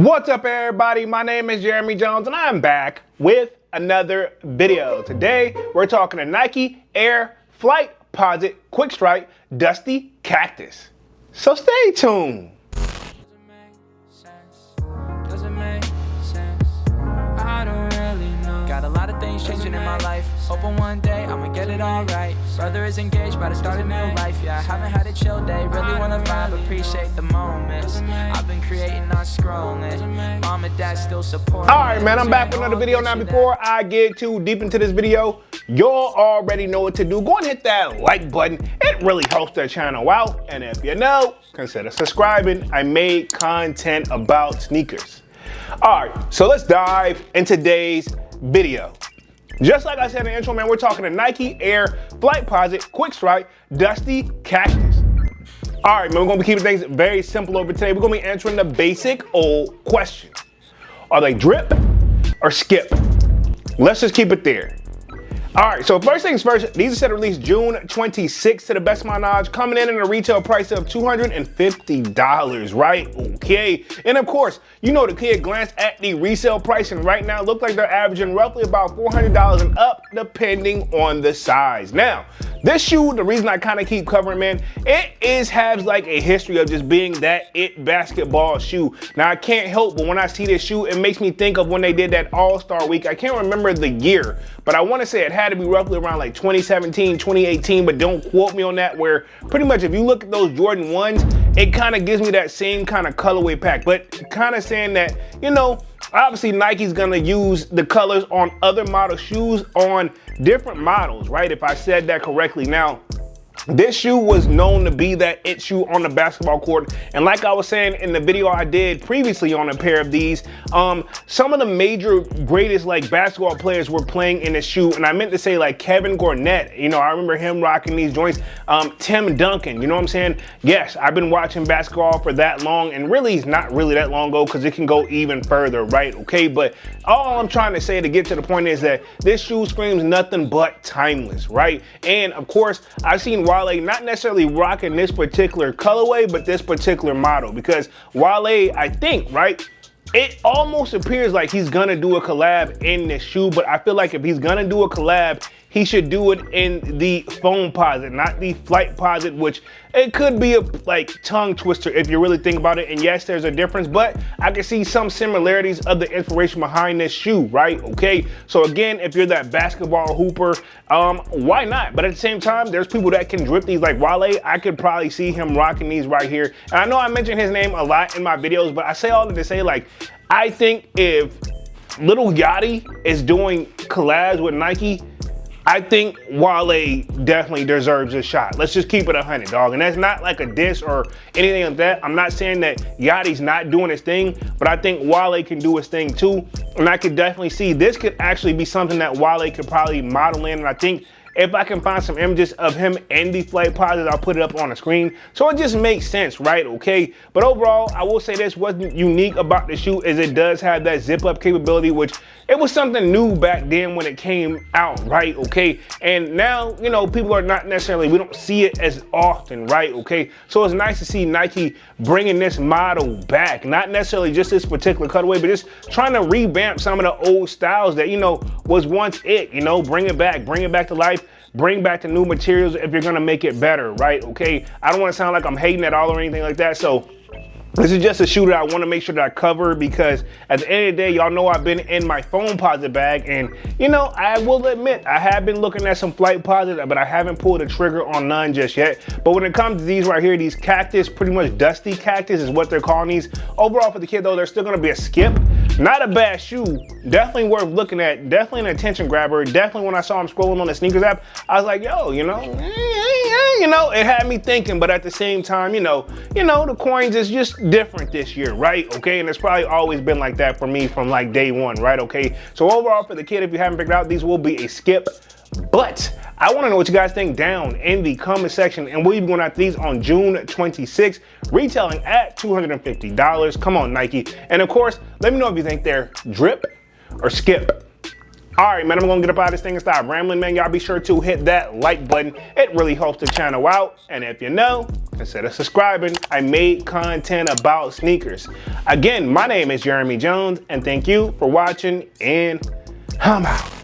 What's up, everybody? My name is Jeremy Jones and I'm back with another video. Today we're talking to Nike Air Flightposite Quick Strike Dusty Cactus. So stay tuned. Got a lot of things changing in my life. Hoping one day I'ma get it all right. Brother is engaged, about to start a new life. Yeah, I haven't had a chill day. Really wanna vibe, appreciate the moments. I've been creating, not scrolling. Mom and dad still support. Alright, man, I'm back with another video. Now, before I get too deep into this video, y'all already know what to do. Go and hit that like button. It really helps the channel out. And if you know, consider subscribing. I made content about sneakers. Alright, so let's dive into today's video. Just like I said in the intro, man, we're talking to Nike Air Flightposite Quick Strike Dusty Cactus. All right, man, we're gonna be keeping things very simple over today. We're gonna be answering the basic old question. Are they drip or skip? Let's just keep it there. All right, so first things first, these are set to release June 26th to the best of my knowledge, coming in at a retail price of $250, right? Okay, and of course, you know the kid glanced at the resale price and right now look like they're averaging roughly about $400 and up depending on the size. Now, this shoe, the reason I kind of keep covering, man, has like a history of just being that it basketball shoe. Now, I can't help but when I see this shoe, it makes me think of when they did that All-Star Week. I can't remember the year, but I want to say it had to be roughly around like 2017, 2018, but don't quote me on that, where pretty much if you look at those Jordan 1s, it kind of gives me that same kind of colorway pack, but kind of saying that, you know, obviously Nike's gonna use the colors on other model shoes on different models, right? If I said that correctly. Now, this shoe was known to be that it shoe on the basketball court. And like I was saying in the video I did previously on a pair of these, some of the major greatest like basketball players were playing in this shoe. And I meant to say like Kevin Garnett, you know, I remember him rocking these joints. Tim Duncan, you know what I'm saying? Yes, I've been watching basketball for that long, and really it's not really that long ago because it can go even further, right? Okay, but all I'm trying to say to get to the point is that this shoe screams nothing but timeless, right? And of course, I've seen Wale not necessarily rocking this particular colorway, but this particular model, because Wale, I think, right, it almost appears like he's gonna do a collab in this shoe, but I feel like if he's gonna do a collab, he should do it in the Foamposite, not the Flightposite, which it could be a like tongue twister if you really think about it. And yes, there's a difference, but I can see some similarities of the inspiration behind this shoe, right? Okay, so again, if you're that basketball hooper, why not? But at the same time, there's people that can drip these like Wale. I could probably see him rocking these right here. And I know I mentioned his name a lot in my videos, but I say all that to say, like, I think if little Yachty is doing collabs with Nike, I think Wale definitely deserves a shot. Let's just keep it 100, dog. And that's not like a diss or anything like that. I'm not saying that Yachty's not doing his thing, but I think Wale can do his thing too. And I could definitely see this could actually be something that Wale could probably model in. And I think if I can find some images of him in the Flightposite, I'll put it up on the screen. So it just makes sense, right? Okay. But overall, I will say this, what's unique about the shoe is it does have that zip up capability, which it was something new back then when it came out, right? Okay. And now, you know, people are not necessarily, we don't see it as often, right? Okay. So it's nice to see Nike bringing this model back, not necessarily just this particular cutaway, but just trying to revamp some of the old styles that, you know, was once it, you know, bring it back to life. Bring back the new materials if you're gonna make it better, right? Okay, I don't want to sound like I'm hating at all or anything like that. So this is just a shoe that I want to make sure that I cover, because at the end of the day, y'all know I've been in my Foamposite bag, and you know, I will admit I have been looking at some Flightposite, but I haven't pulled the trigger on none just yet. But when it comes to these right here, these Cactus, pretty much Dusty Cactus is what they're calling these. Overall for the kid though, they're still gonna be a skip. Not a bad shoe, definitely worth looking at, definitely an attention grabber. Definitely when I saw him scrolling on the sneakers app, I was like, yo, you know, it had me thinking, but at the same time, you know, the coins is just different this year, right? Okay, and it's probably always been like that for me from like day one, right? Okay, so overall for the kid, if you haven't figured out, these will be a skip. But I want to know what you guys think down in the comment section, and we'll be going after these on June 26th, retailing at $250. Come on, Nike. And of course, let me know if you think they're drip or skip. All right, man, I'm gonna get up out of this thing and stop rambling, man. Y'all be sure to hit that like button. It really helps the channel out. And if you know, consider subscribing. I made content about sneakers. Again, my name is Jeremy Jones, and thank you for watching, and I'm out.